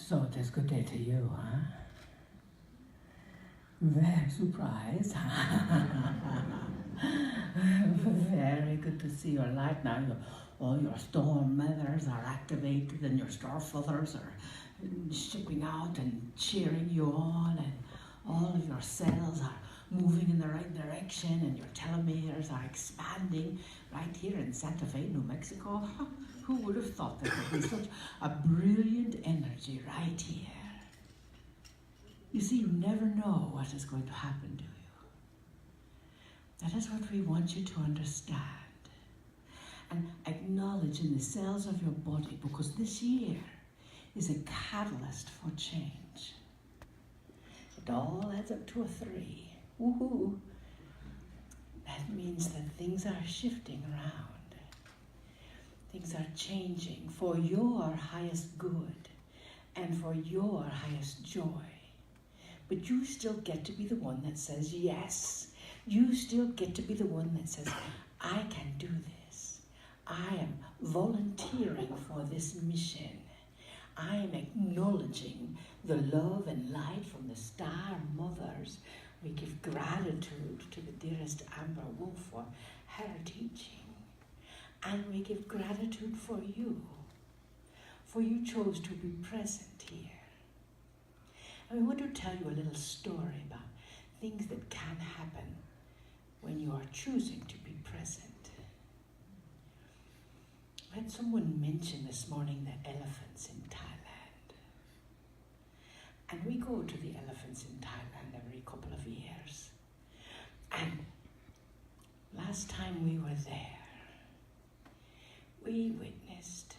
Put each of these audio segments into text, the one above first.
So it is good day to you, huh? Very surprised. Very good to see your light now. All your storm mothers are activated and your star fathers are shipping out and cheering you on, and all of your cells are moving in the right direction, and your telomeres are expanding right here in Santa Fe, New Mexico. Who would have thought there would be such a brilliant energy right here? You see, you never know what is going to happen to you. That is what we want you to understand and acknowledge in the cells of your body, because this year is a catalyst for change. It all adds up to a 3. Woohoo! That means that things are shifting around. Things are changing for your highest good and for your highest joy. But you still get to be the one that says yes. You still get to be the one that says, I can do this. I am volunteering for this mission. I am acknowledging the love and light from the star mothers. We give gratitude to the dearest Amber Wolf for her teaching. And we give gratitude for you chose to be present here. And we want to tell you a little story about things that can happen when you are choosing to be present. I had someone mention this morning the elephants in Thailand. And we go to the elephants in Thailand every couple of years. And last time we were there, we witnessed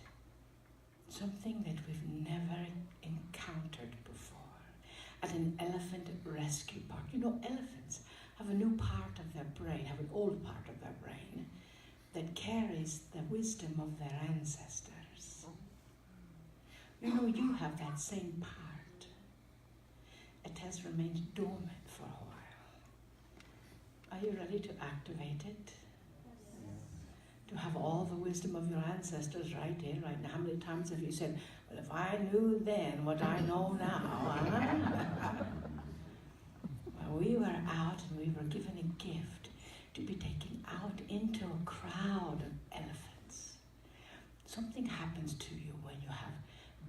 something that we've never encountered before at an elephant rescue park. You know, elephants have a new part of their brain, have an old part of their brain that carries the wisdom of their ancestors. You know, you have that same part. It has remained dormant for a while. Are you ready to activate it? To have all the wisdom of your ancestors right here, right now. How many times have you said, well, if I knew then what I know now. Well, we were out and we were given a gift to be taken out into a crowd of elephants. Something happens to you when you have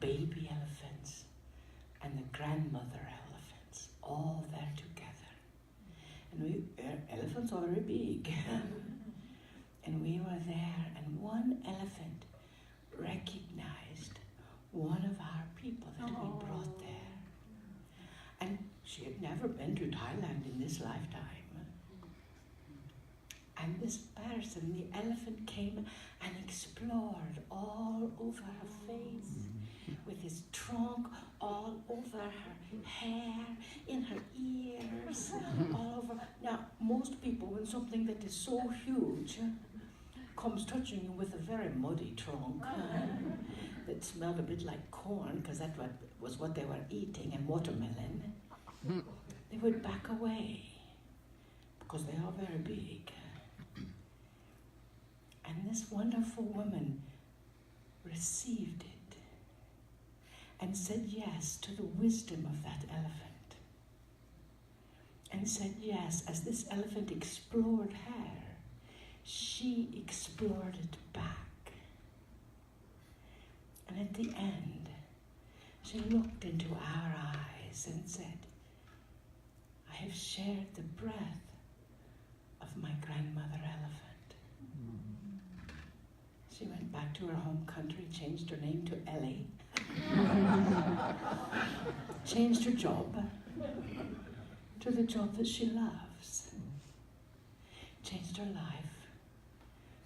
baby elephants and the grandmother elephants all there together. And elephants are very big. And we were there, and one elephant recognized one of our people that we brought there. And she had never been to Thailand in this lifetime. And this person, the elephant, came and explored all over her face, with his trunk all over her hair, in her ears, all over. Now, most people, when something that is so huge comes touching you with a very muddy trunk that smelled a bit like corn, because that was what they were eating, and watermelon, they would back away because they are very big. And this wonderful woman received it and said yes to the wisdom of that elephant, and said yes as this elephant explored her. She explored it back. And at the end, she looked into our eyes and said, I have shared the breath of my grandmother elephant. She went back to her home country, changed her name to Ellie, changed her job to the job that she loves, changed her life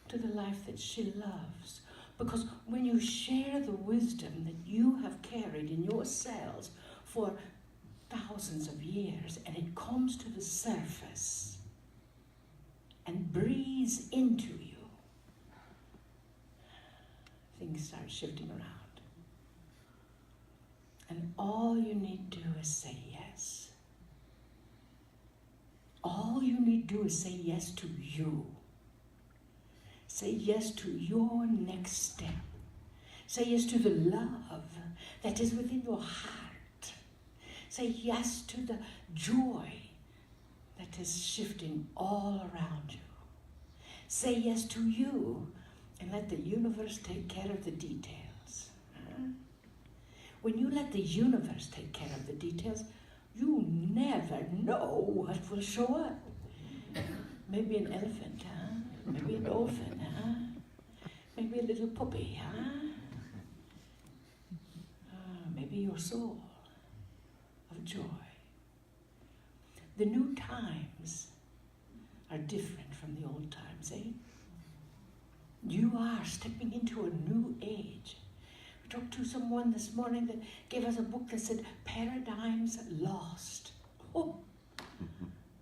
to the life that she loves. Because when you share the wisdom that you have carried in your cells for thousands of years, and it comes to the surface and breathes into you, things start shifting around. And all you need to do is say yes. All you need to do is say yes to you. Say yes to your next step. Say yes to the love that is within your heart. Say yes to the joy that is shifting all around you. Say yes to you and let the universe take care of the details. When you let the universe take care of the details, you never know what will show up. Maybe an elephant, huh? Maybe a dolphin, huh? Maybe a little puppy, huh? Maybe your soul of joy. The new times are different from the old times, eh? You are stepping into a new age. We talked to someone this morning that gave us a book that said, Paradigms Lost. Oh,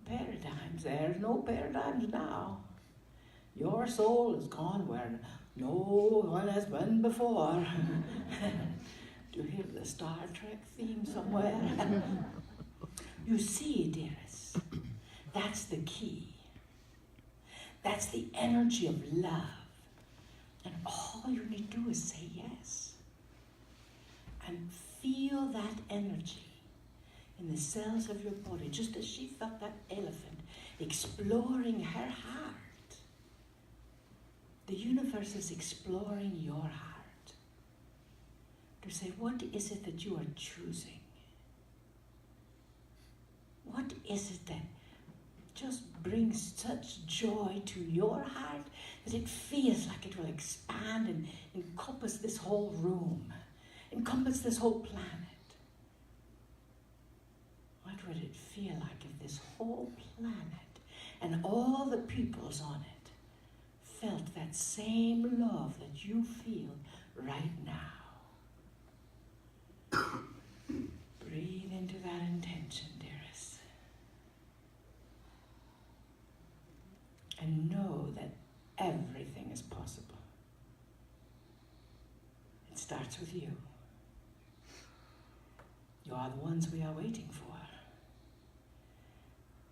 paradigms. There's no paradigms now. Your soul has gone where no one has been before. Do you hear the Star Trek theme somewhere? You see, dearest, that's the key. That's the energy of love. And all you need to do is say yes. And feel that energy in the cells of your body, just as she felt that elephant exploring her heart. The universe is exploring your heart to say, what is it that you are choosing? What is it that just brings such joy to your heart that it feels like it will expand and encompass this whole room, encompass this whole planet? What would it feel like if this whole planet and all the peoples on it felt that same love that you feel right now? Breathe into that intention, dearest. And know that everything is possible. It starts with you. You are the ones we are waiting for.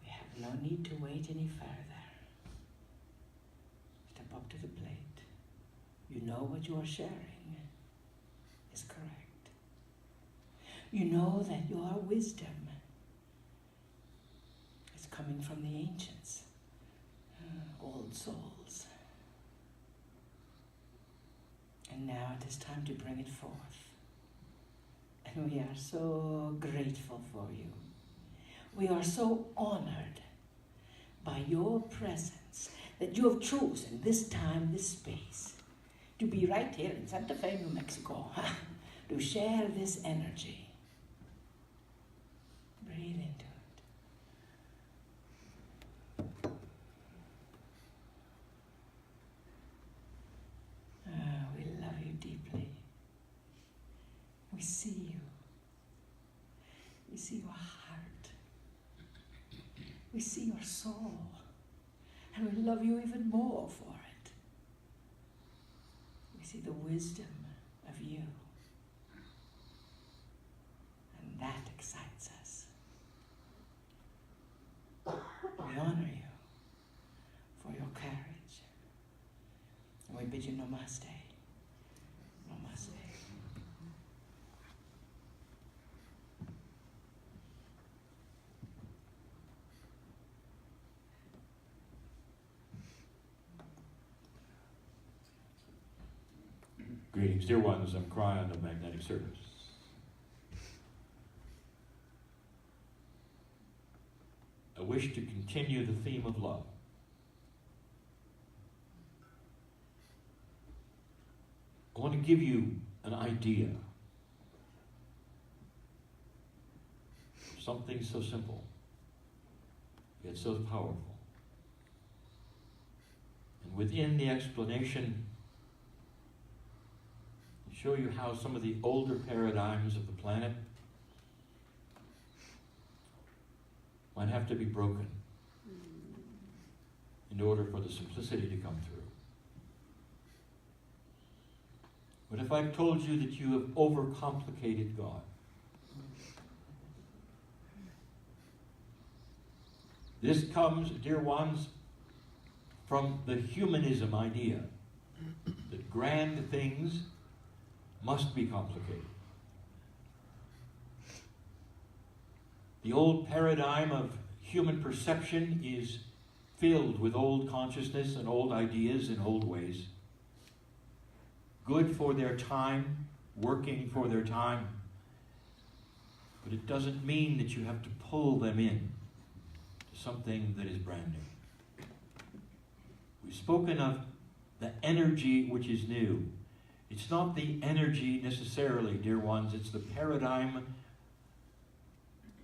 We have no need to wait any further. Step up to the plate. You know what you are sharing is correct. You know that your wisdom is coming from the ancients, old souls. And now it is time to bring it forth. And we are so grateful for you. We are so honored by your presence that you have chosen this time, this space, to be right here in Santa Fe, New Mexico, to share this energy. Breathe into it. We love you deeply. We see you. We see your heart. We see your soul. And we love you even more for it. We see the wisdom of you. And that excites us. We honor you for your courage. And we bid you namaste. Namaste. Greetings, dear ones. I'm Kryon of Magnetic Service. I wish to continue the theme of love. I want to give you an idea. Something so simple, yet so powerful. And within the explanation, show you how some of the older paradigms of the planet might have to be broken in order for the simplicity to come through. What if I told you that you have overcomplicated God? This comes, dear ones, from the humanism idea that grand things must be complicated. The old paradigm of human perception is filled with old consciousness and old ideas and old ways. Good for their time, working for their time. But it doesn't mean that you have to pull them in to something that is brand new. We've spoken of the energy which is new. It's not the energy necessarily, dear ones, it's the paradigm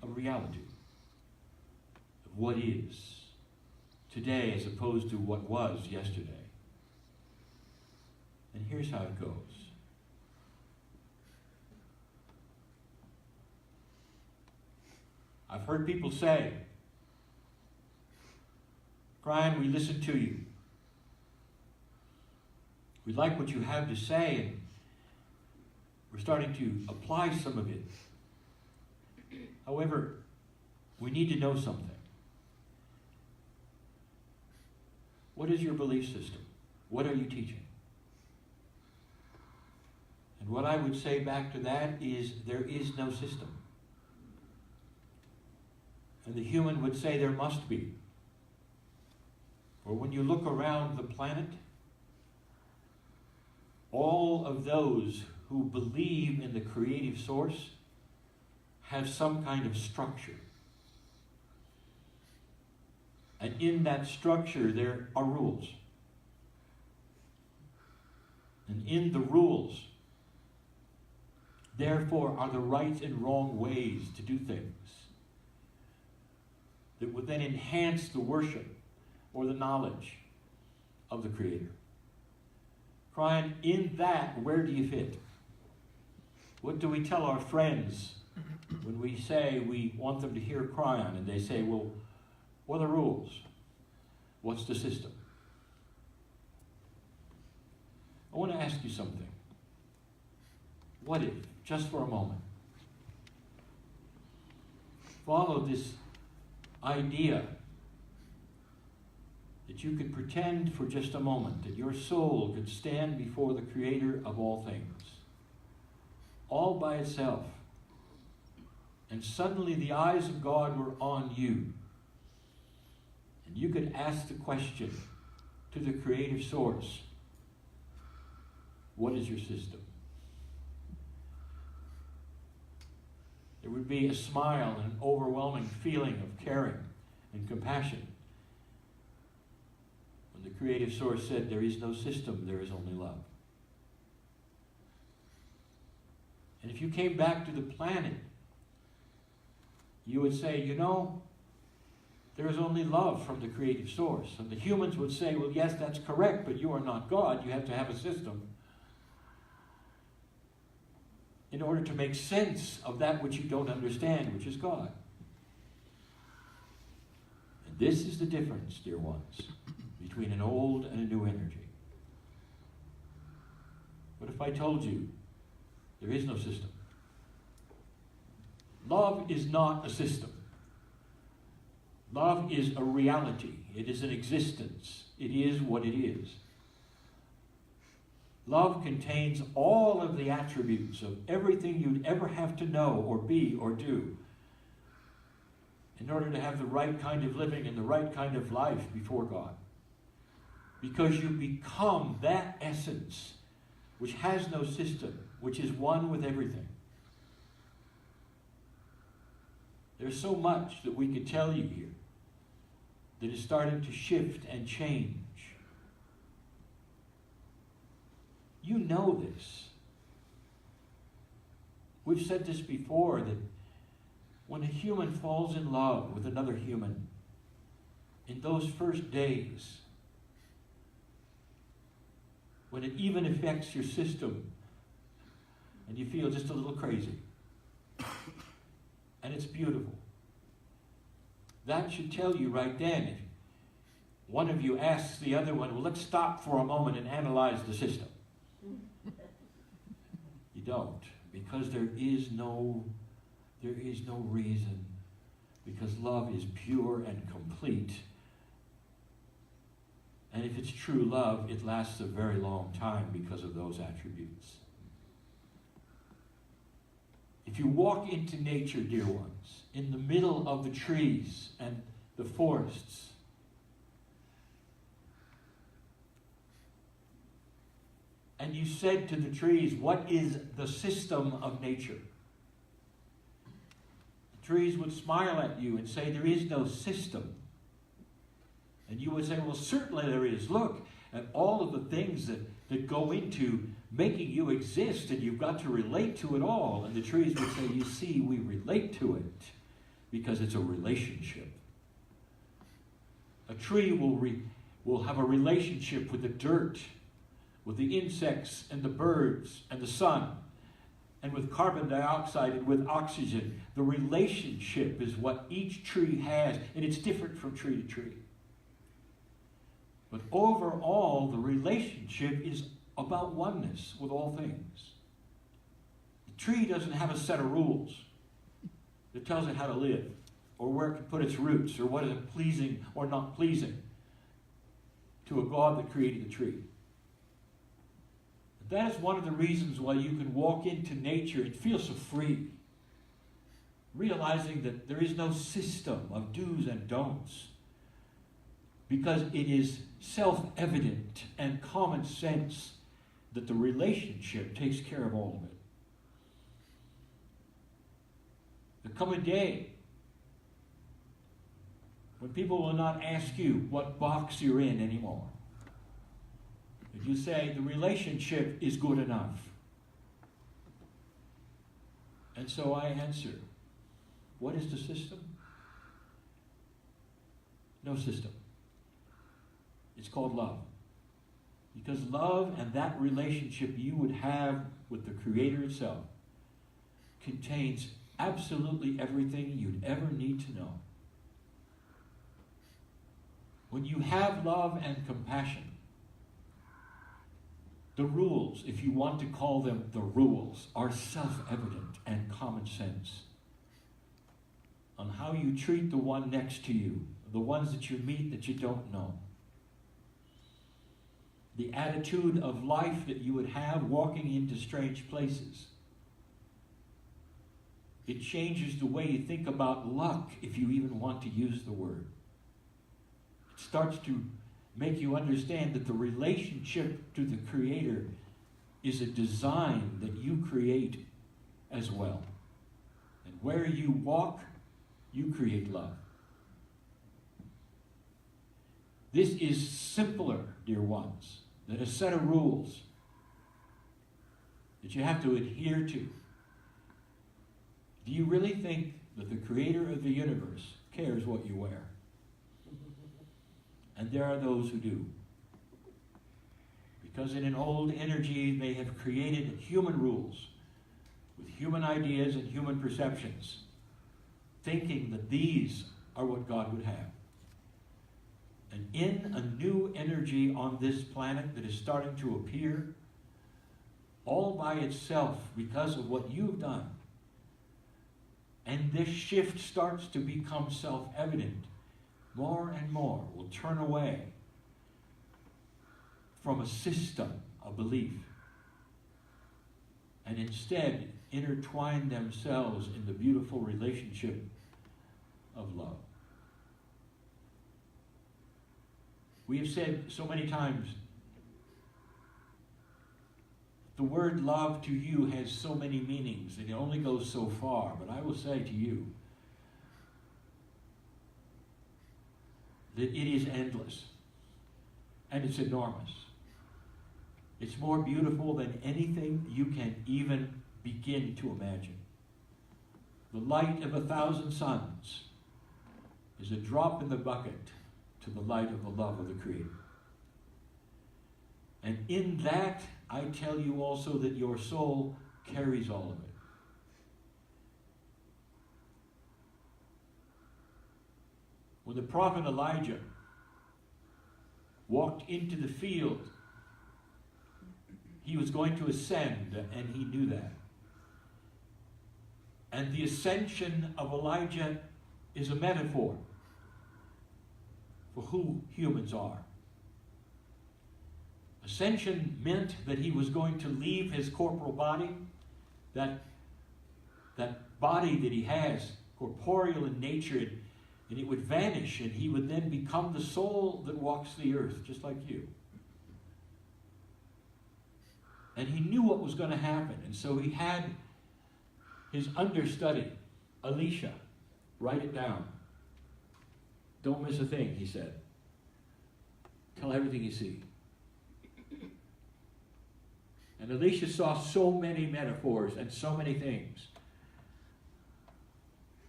of reality, of what is today as opposed to what was yesterday. And here's how it goes. I've heard people say, Kryon, we listen to you. We like what you have to say, and we're starting to apply some of it. However, we need to know something. What is your belief system? What are you teaching? And what I would say back to that is there is no system. And the human would say there must be. For when you look around the planet, all of those who believe in the creative source have some kind of structure. And in that structure there are rules. And in the rules, therefore, are the right and wrong ways to do things that would then enhance the worship or the knowledge of the Creator. Kryon, in that, where do you fit? What do we tell our friends when we say we want them to hear Kryon and they say, well, what are the rules? What's the system? I want to ask you something. What if, just for a moment, follow this idea that you could pretend for just a moment that your soul could stand before the Creator of all things, all by itself, and suddenly the eyes of God were on you, and you could ask the question to the creative source, what is your system? There would be a smile and an overwhelming feeling of caring and compassion when the creative source said, there is no system, there is only love. And if you came back to the planet, you would say, you know, there is only love from the creative source. And the humans would say, well, yes, that's correct, but you are not God. You have to have a system in order to make sense of that which you don't understand, which is God. And this is the difference, dear ones, between an old and a new energy. What if I told you there is no system? Love is not a system. Love is a reality. It is an existence. It is what it is. Love contains all of the attributes of everything you'd ever have to know or be or do in order to have the right kind of living and the right kind of life before God. Because you become that essence which has no system, which is one with everything. There's so much that we could tell you here that is starting to shift and change. You know this. We've said this before, that when a human falls in love with another human, in those first days, when it even affects your system, and you feel just a little crazy, and it's beautiful, that should tell you right then, if one of you asks the other one, well, let's stop for a moment and analyze the system. You don't, because there is no reason, because love is pure and complete. And if it's true love, it lasts a very long time because of those attributes. If If you walk into nature, dear ones, in the middle of the trees and the forests, and you said to the trees, what is the system of nature? The trees would smile at you and say, there is no system. And you would say, well, certainly there is. Look at all of the things that go into making you exist, and you've got to relate to it all. And the trees would say, you see, we relate to it because it's a relationship. A tree will have a relationship with the dirt, with the insects and the birds and the sun, and with carbon dioxide and with oxygen. The relationship is what each tree has, and it's different from tree to tree. But overall, the relationship is about oneness with all things. The tree doesn't have a set of rules that tells it how to live, or where it can put its roots, or what is pleasing or not pleasing to a God that created the tree. That is one of the reasons why you can walk into nature and feel so free, realizing that there is no system of do's and don'ts, because it is self-evident and common sense that the relationship takes care of all of it. There'll come a day when people will not ask you what box you're in anymore. If you say the relationship is good enough. And so I answer, what is the system? No system. It's called love. Because love and that relationship you would have with the Creator itself contains absolutely everything you'd ever need to know. When you have love and compassion, the rules, if you want to call them the rules, are self-evident and common sense on how you treat the one next to you, the ones that you meet that you don't know. The attitude of life that you would have walking into strange places. It changes the way you think about luck, if you even want to use the word. It starts to make you understand that the relationship to the Creator is a design that you create as well. And where you walk, you create love. This is simpler, dear ones, than a set of rules that you have to adhere to. Do you really think that the Creator of the universe cares what you wear? And there are those who do. Because in an old energy, they have created human rules with human ideas and human perceptions, thinking that these are what God would have. And in a new energy on this planet that is starting to appear, all by itself because of what you've done, and this shift starts to become self-evident, more and more will turn away from a system of belief and instead intertwine themselves in the beautiful relationship of love. We have said so many times, the word love to you has so many meanings, and it only goes so far. But I will say to you that it is endless, and it's enormous. It's more beautiful than anything you can even begin to imagine. The light of 1,000 suns is a drop in the bucket to the light of the love of the Creator. And in that, I tell you also that your soul carries all of it. When the prophet Elijah walked into the field, he was going to ascend, and he knew that. And the ascension of Elijah is a metaphor for who humans are. Ascension meant that he was going to leave his corporal body, that body that he has, corporeal in nature, and it would vanish, and he would then become the soul that walks the earth, just like you. And he knew what was going to happen, and so he had his understudy, Alicia, write it down. Don't miss a thing, he said. Tell everything you see. And Alicia saw so many metaphors and so many things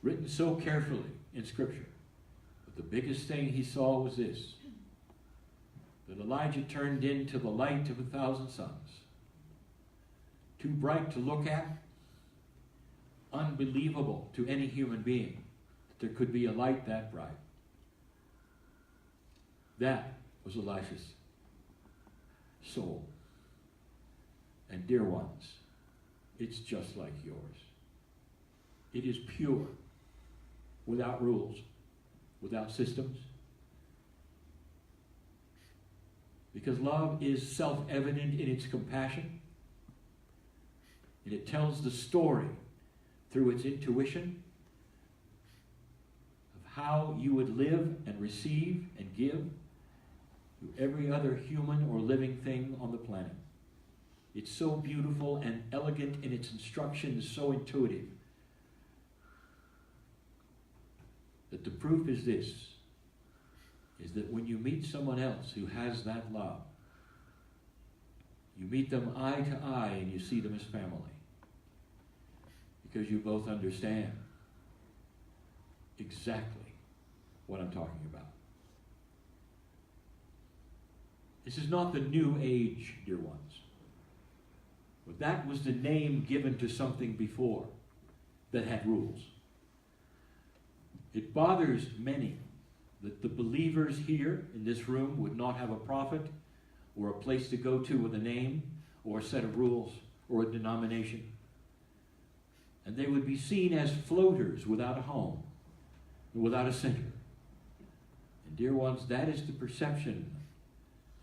written so carefully in Scripture. But the biggest thing he saw was this, that Elijah turned into the light of 1,000 suns. Too bright to look at, unbelievable to any human being that there could be a light that bright. That was Elisha's soul. And dear ones, it's just like yours. It is pure, without rules, without systems. Because love is self-evident in its compassion. And it tells the story through its intuition of how you would live and receive and give to every other human or living thing on the planet. It's so beautiful and elegant in its instructions, so intuitive, that the proof is this, is that when you meet someone else who has that love, you meet them eye to eye and you see them as family. Because you both understand exactly what I'm talking about. This is not the new age, dear ones. But that was the name given to something before that had rules. It bothers many that the believers here in this room would not have a prophet or a place to go to with a name or a set of rules or a denomination. And they would be seen as floaters without a home, without a center. And dear ones, that is the perception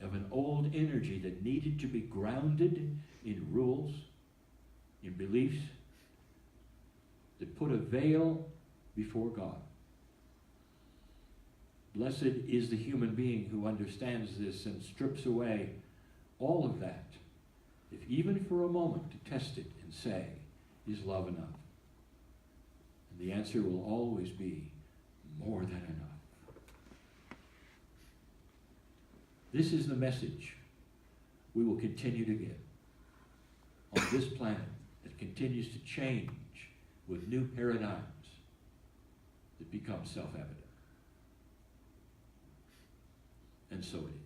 of an old energy that needed to be grounded in rules, in beliefs, that put a veil before God. Blessed is the human being who understands this and strips away all of that, if even for a moment to test it and say, is love enough? And the answer will always be more than enough. This is the message we will continue to give on this planet that continues to change with new paradigms that become self-evident. And so it is.